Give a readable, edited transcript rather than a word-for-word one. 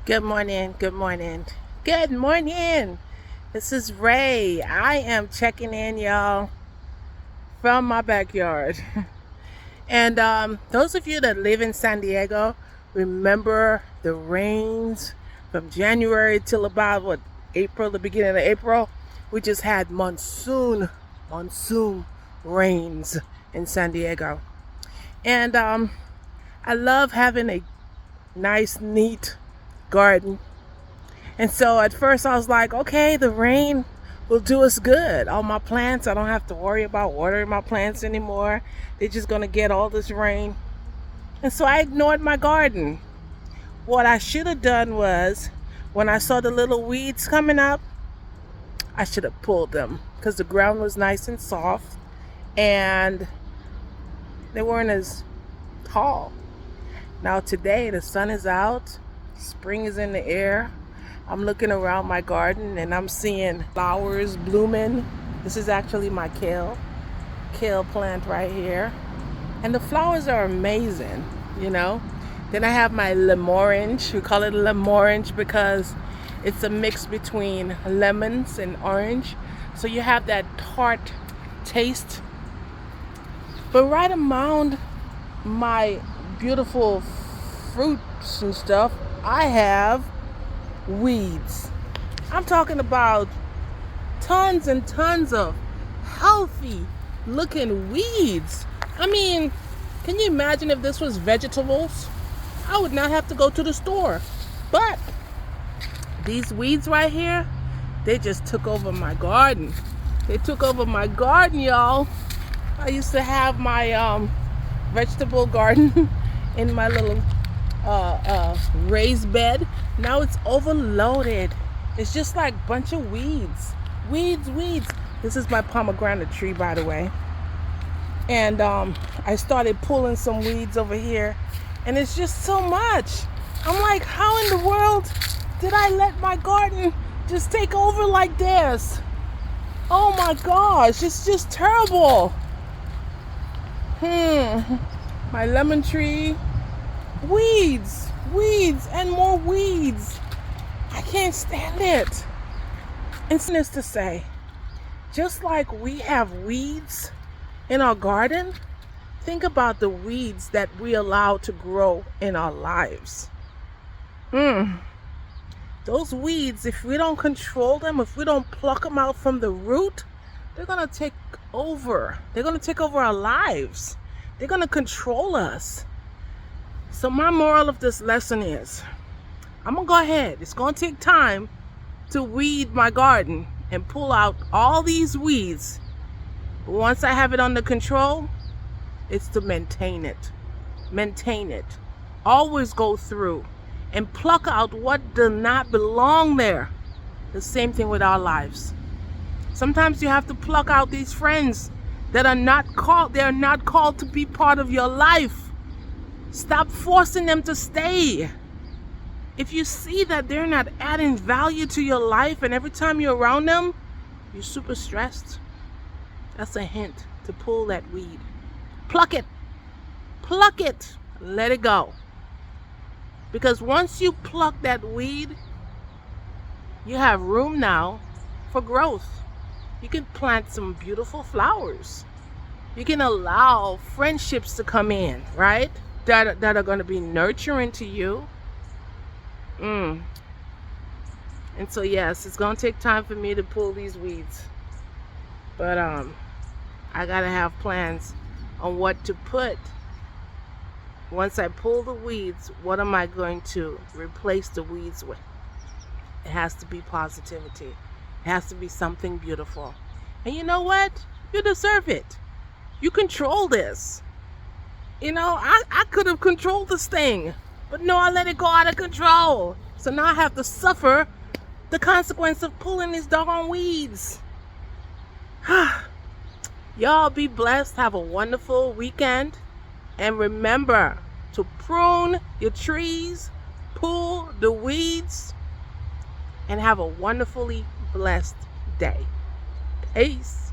Good morning, good morning, good morning. This is Ray. I am checking in, y'all, from my backyard. And those of you that live in San Diego, remember the rains from January till about April, the beginning of April. We just had monsoon rains in San Diego. And I love having a nice, neat garden. And so at first I was like, okay, the rain will do us good. All my plants, I don't have to worry about watering my plants anymore. They're just going to get all this rain. And so I ignored my garden. What I should have done was, when I saw the little weeds coming up, I should have pulled them because the ground was nice and soft and they weren't as tall. Now today the sun is out, spring is in the air. I'm looking around my garden and I'm seeing flowers blooming. This is actually my kale plant right here. And the flowers are amazing, you know. Then I have my lemorange. We call it lemorange because it's a mix between lemons and orange. So you have that tart taste. But right around my beautiful fruits and stuff, I have weeds. I'm talking about tons and tons of healthy looking weeds. I mean, can you imagine if this was vegetables? I would not have to go to the store. But these weeds right here, they just took over my garden. They took over my garden, y'all. I used to have my vegetable garden in my little raised bed. Now it's overloaded. It's just like a bunch of weeds. Weeds. This is my pomegranate tree, by the way. And I started pulling some weeds over here. And it's just so much. I'm like, how in the world did I let my garden just take over like this? Oh my gosh, it's just terrible. My lemon tree. Weeds, and more weeds. I can't stand it. And needless to say, just like we have weeds in our garden, think about the weeds that we allow to grow in our lives. Those weeds, if we don't control them, if we don't pluck them out from the root, they're going to take over. They're going to take over our lives. They're going to control us. So my moral of this lesson is, I'm going to go ahead. It's going to take time to weed my garden and pull out all these weeds. But once I have it under control, it's to maintain it. Maintain it. Always go through and pluck out what does not belong there. The same thing with our lives. Sometimes you have to pluck out these friends that are not called. They're not called to be part of your life. Stop forcing them to stay. If you see that they're not adding value to your life and every time you're around them, you're super stressed, that's a hint to pull that weed. Pluck it. Pluck it. Let it go. Because once you pluck that weed, you have room now for growth. You can plant some beautiful flowers. You can allow friendships to come in, right? That are going to be nurturing to you. And so yes, it's going to take time for me to pull these weeds. But I got to have plans on what to put. Once I pull the weeds, what am I going to replace the weeds with? It has to be positivity. It has to be something beautiful. And you know what? You deserve it. You control this. You know, I could have controlled this thing, but no, I let it go out of control. So now I have to suffer the consequence of pulling these doggone weeds. Y'all be blessed. Have a wonderful weekend. And remember to prune your trees, pull the weeds, and have a wonderfully blessed day. Peace.